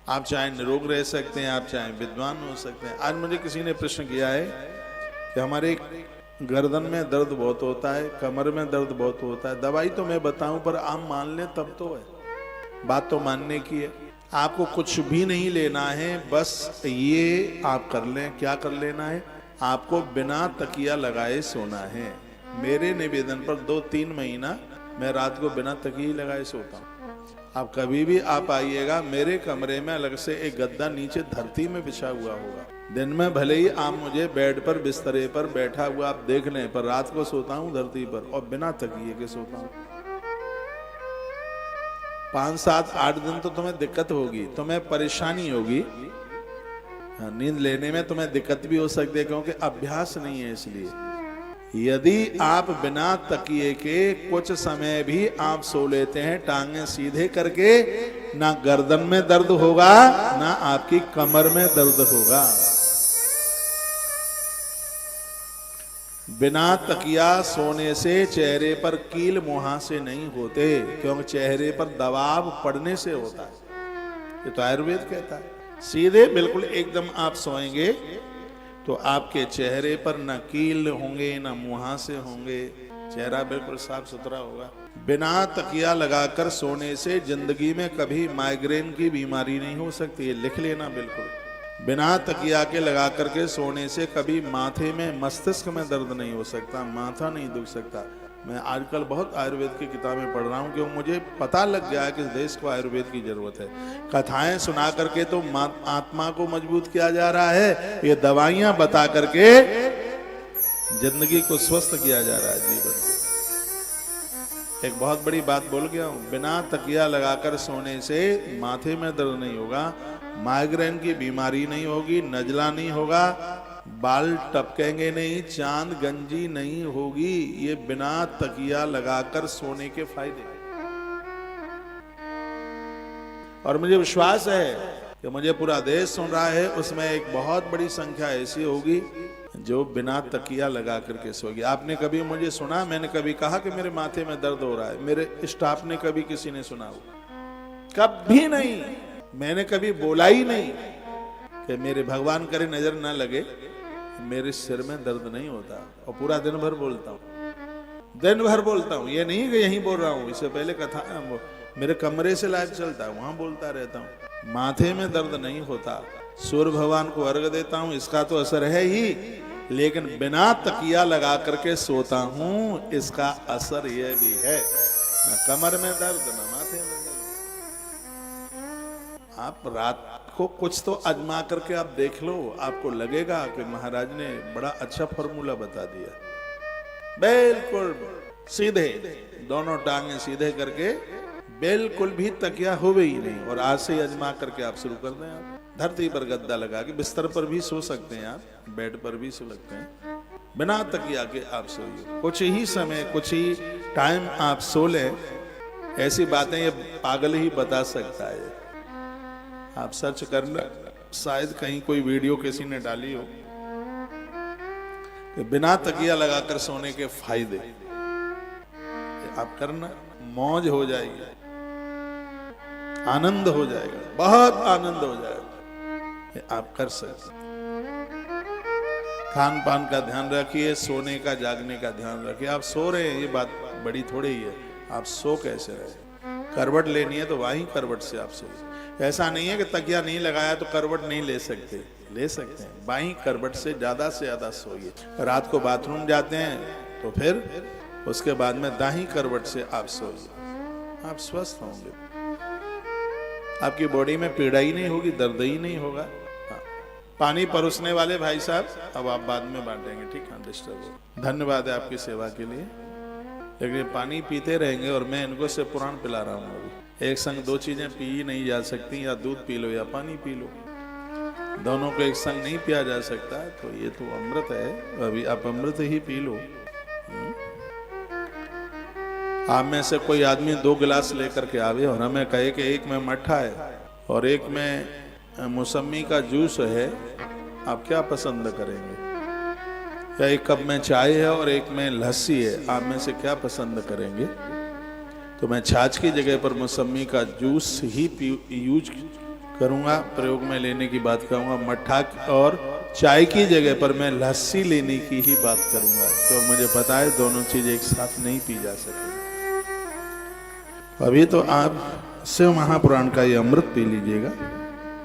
आप चाहे निरोग रह सकते हैं, आप चाहे विद्वान हो सकते हैं। आज मुझे किसी ने प्रश्न किया है कि हमारे गर्दन में दर्द बहुत होता है, कमर में दर्द बहुत होता है, दवाई तो मैं बताऊं पर आप मान लें तब तो है। बात तो मानने की है। आपको कुछ भी नहीं लेना है, बस ये आप कर लें। क्या कर लेना है? आपको बिना तकिया लगाए सोना है। मेरे निवेदन पर 2-3 महीना मैं रात को बिना तकिए लगाए सोता हूँ। आप कभी भी आप आइएगा, मेरे कमरे में अलग से एक गद्दा नीचे धरती में बिछा हुआ होगा। दिन में भले ही आप मुझे बेड पर बिस्तरे पर बैठा हुआ आप देख लें, पर रात को सोता हूँ धरती पर और बिना तकिए के सोता हूँ। 5-7-8 दिन तो तुम्हें दिक्कत होगी, तुम्हें परेशानी होगी, नींद लेने में तुम्हें दिक्कत भी हो सकती है, क्योंकि अभ्यास नहीं है। इसलिए यदि आप बिना तकिए के कुछ समय भी आप सो लेते हैं टांगे सीधे करके, ना गर्दन में दर्द होगा, ना आपकी कमर में दर्द होगा। बिना तकिया सोने से चेहरे पर कील मुहासे नहीं होते, क्योंकि चेहरे पर दबाव पड़ने से होता है। ये तो आयुर्वेद कहता है। सीधे बिल्कुल एकदम आप सोएंगे तो आपके चेहरे पर न कील होंगे न मुहासे होंगे, चेहरा बिल्कुल साफ सुथरा होगा। बिना तकिया लगाकर सोने से जिंदगी में कभी माइग्रेन की बीमारी नहीं हो सकती है, लिख लेना बिल्कुल। बिना तकिया के लगा करके सोने से कभी माथे में मस्तिष्क में दर्द नहीं हो सकता, माथा नहीं दुख सकता। मैं आजकल बहुत आयुर्वेद की किताबें पढ़ रहा हूँ, क्योंकि मुझे पता लग गया है कि इस देश को आयुर्वेद की जरूरत है। कथाएं सुना करके तो आत्मा को मजबूत किया जा रहा है, ये दवाइयां बता करके जिंदगी को स्वस्थ किया जा रहा है, जीवन को। एक बहुत बड़ी बात बोल गया हूँ, बिना तकिया लगाकर सोने से माथे में दर्द नहीं होगा, माइग्रेन की बीमारी नहीं होगी, नजला नहीं होगा, बाल टपकेंगे नहीं, चांद गंजी नहीं होगी। ये बिना तकिया लगाकर सोने के फायदे। और मुझे विश्वास है कि मुझे पूरा देश सुन रहा है, उसमें एक बहुत बड़ी संख्या ऐसी होगी जो बिना तकिया लगा करके सोगी। आपने कभी मुझे सुना, मैंने कभी कहा कि मेरे माथे में दर्द हो रहा है? मेरे स्टाफ ने कभी किसी ने सुना हो? कभी नहीं। मैंने कभी बोला ही नहीं कि मेरे भगवान करे नजर ना लगे, मेरे सिर में दर्द नहीं होता। और पूरा दिन भर बोलता हूँ, दिन भर बोलता हूँ। ये नहीं कि यहीं बोल रहा हूँ, इससे पहले कथा मेरे कमरे से लाइव चलता है, वहां बोलता रहता हूँ। माथे में दर्द नहीं होता। सूर्य भगवान को अर्घ देता हूँ, इसका तो असर है ही, लेकिन बिना तकिया लगा करके सोता हूँ, इसका असर यह भी है, न कमर में दर्द न माथे में दर्द। आप रात को कुछ तो आजमा करके आप देख लो, आपको लगेगा कि महाराज ने बड़ा अच्छा फॉर्मूला बता दिया। बिल्कुल सीधे, दोनों टांगे सीधे करके, बिल्कुल भी तकिया होवे ही नहीं। और आज से आजमा करके आप शुरू कर दें। आप धरती पर गद्दा लगा के बिस्तर पर भी सो सकते हैं, आप बेड पर भी सो सकते हैं, बिना तकिया के आप सोइए। कुछ ही समय, कुछ ही टाइम आप सो लें। ऐसी बातें ये पागल ही बता सकता है। आप सर्च करना, शायद कहीं कोई वीडियो किसी ने डाली हो कि बिना तकिया लगाकर सोने के फायदे। आप करना, मौज हो जाएगी, आनंद हो जाएगा, बहुत आनंद हो जाएगा। आप कर सकते। खान पान का ध्यान रखिए, सोने का जागने का ध्यान रखिए। आप सो रहे हैं, ये बात बड़ी थोड़ी ही है, आप सो कैसे रहे। करवट लेनी है तो वहीं करवट से आप सोइए। ऐसा नहीं है कि तकिया नहीं लगाया तो करवट नहीं ले सकते, ले सकते हैं। बाहीं करवट से ज्यादा सोइए। रात को बाथरूम जाते हैं तो फिर उसके बाद में दाहिनी करवट से आप सोइए। आप स्वस्थ होंगे, आपकी बॉडी में पीड़ा ही नहीं होगी, दर्द ही नहीं होगा। हाँ। पानी परोसने वाले भाई साहब, अब आप बाद में बांटेंगे, ठीक है? डिस्टर्ब हो। धन्यवाद है आपकी सेवा के लिए, लेकिन पानी पीते रहेंगे और मैं इनको से पुराण पिला रहा हूँ। अभी एक संग दो चीजें पी नहीं जा सकती, या दूध पी लो या पानी पी लो, दोनों को एक संग नहीं पिया जा सकता। तो ये तो अमृत है, अभी आप अमृत ही पी लो। आप में से कोई आदमी 2 गिलास लेकर के आवे और हमें कहे कि एक में मट्ठा है और एक में मौसमी का जूस है, आप क्या पसंद करेंगे? या एक कप में चाय है और एक में लस्सी है, आप में से क्या पसंद करेंगे? तो मैं छाछ की जगह पर मौसमी का जूस ही यूज करूंगा, प्रयोग में लेने की बात करूंगा। मट्ठा और चाय की जगह पर मैं लस्सी लेने की ही बात करूंगा, क्योंकि मुझे पता है दोनों चीज एक साथ नहीं पी जा सकेगी। अभी तो आप शिव महापुराण का ये अमृत पी लीजिएगा।